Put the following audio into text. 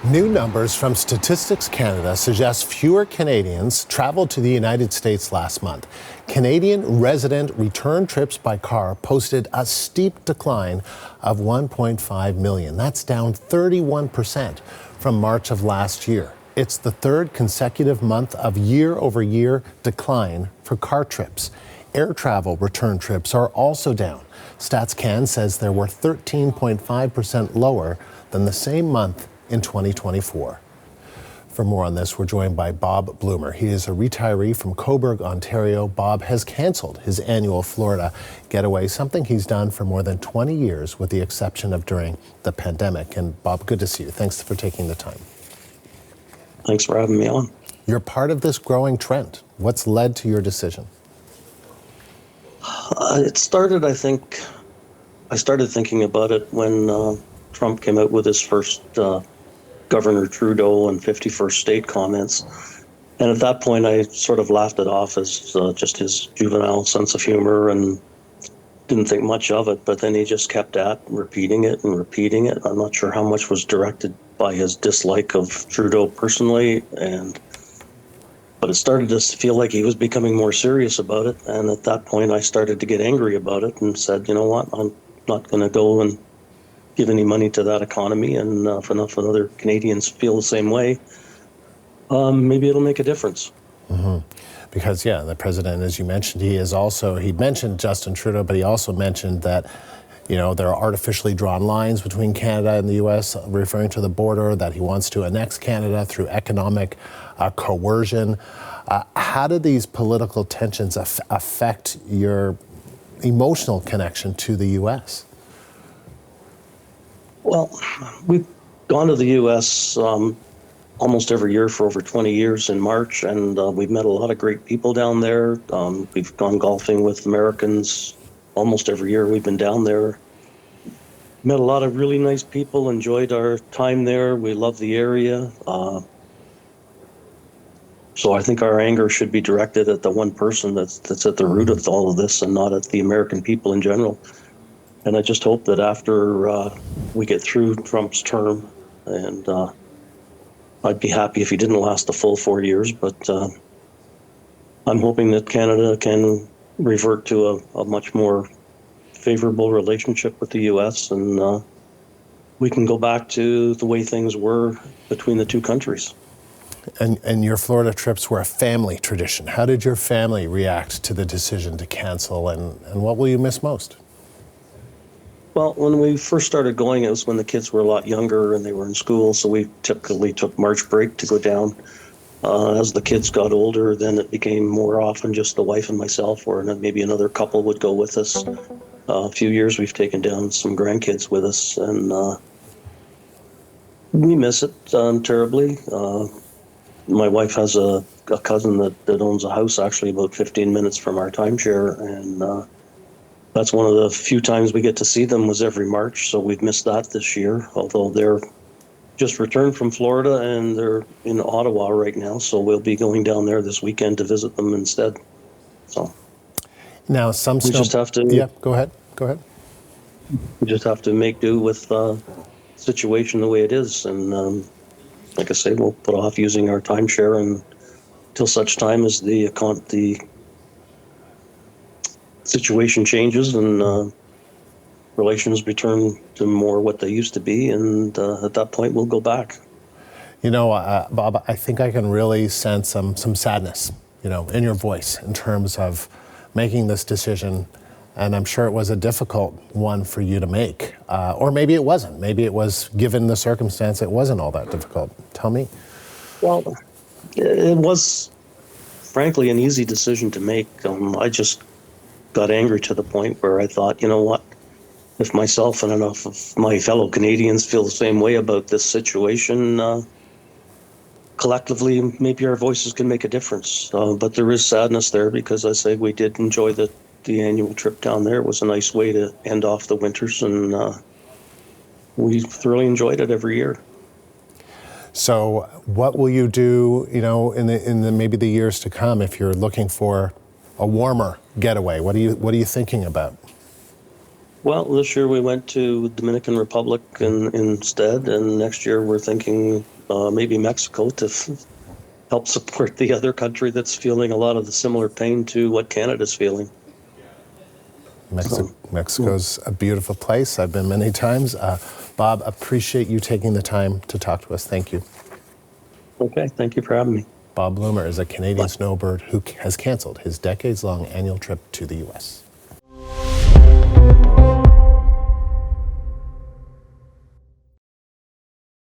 New numbers from Statistics Canada suggest fewer Canadians traveled to the United States last month. Canadian resident return trips by car posted a steep decline of 1.5 million. That's down 31% from March of last year. It's the third consecutive month of year-over-year decline for car trips. Air travel return trips are also down. StatsCan says they were 13.5% lower than the same month in 2024. For more on this, we're joined by Bob Bloomer. He is a retiree from Cobourg, Ontario. Bob has canceled his annual Florida getaway, something he's done for more than 20 years, with the exception of during the pandemic. And Bob, good to see you. Thanks for taking the time. Thanks for having me on. You're part of this growing trend. What's led to your decision? It started, I started thinking about it when Trump came out with his first Governor Trudeau and 51st state comments. And at that point, I sort of laughed it off as just his juvenile sense of humor and didn't think much of it. But then he just kept at repeating it and repeating it. I'm not sure how much was directed by his dislike of Trudeau personally, but it started to feel like he was becoming more serious about it. And at that point, I started to get angry about it and said, you know what, I'm not going to go and give any money to that economy, and if enough other Canadians feel the same way, maybe it'll make a difference. Mm-hmm. Because, the president, as you mentioned, he mentioned Justin Trudeau, but he also mentioned that, there are artificially drawn lines between Canada and the U.S., referring to the border, that he wants to annex Canada through economic coercion. How do these political tensions affect your emotional connection to the U.S.? Well, we've gone to the U.S. Almost every year for over 20 years in March, and we've met a lot of great people down there. We've gone golfing with Americans almost every year we've been down there. Met a lot of really nice people, enjoyed our time there. We love the area. So I think our anger should be directed at the one person that's at the root of all of this, and not at the American people in general. And I just hope that after we get through Trump's term, and I'd be happy if he didn't last the full 4 years, but I'm hoping that Canada can revert to a much more favorable relationship with the U.S., and we can go back to the way things were between the two countries. And your Florida trips were a family tradition. How did your family react to the decision to cancel, and what will you miss most? Well, when we first started going, it was when the kids were a lot younger and they were in school, so we typically took March break to go down. As the kids got older, then it became more often just the wife and myself, or maybe another couple would go with us. A few years we've taken down some grandkids with us, and we miss it terribly. My wife has a cousin that owns a house actually about 15 minutes from our timeshare, and that's one of the few times we get to see them was every March, so we've missed that this year, although they're just returned from Florida and they're in Ottawa right now, so we'll be going down there this weekend to visit them instead. So now we just have to... Yeah, go ahead. We just have to make do with the situation the way it is, and like I say, we'll put off using our timeshare until such time as the situation changes and relations return to more what they used to be, and at that point we'll go back. Bob, I think I can really sense some sadness, in your voice in terms of making this decision, and I'm sure it was a difficult one for you to make, or maybe it wasn't. Maybe it was, given the circumstance, it wasn't all that difficult. Tell me. Well, it was frankly an easy decision to make. I just got angry to the point where I thought, you know what, if myself and enough of my fellow Canadians feel the same way about this situation, collectively, maybe our voices can make a difference. But there is sadness there because I say we did enjoy the annual trip down there. It was a nice way to end off the winters, and we thoroughly enjoyed it every year. So what will you do, in the maybe the years to come, if you're looking for a warmer getaway? What are you thinking about? Well, this year we went to Dominican Republic instead, and next year we're thinking maybe Mexico to help support the other country that's feeling a lot of the similar pain to what Canada's feeling. Mexico's a beautiful place. I've been many times. Bob, appreciate you taking the time to talk to us. Thank you. Okay, thank you for having me. Bob Bloomer is a Canadian snowbird who has canceled his decades-long annual trip to the U.S.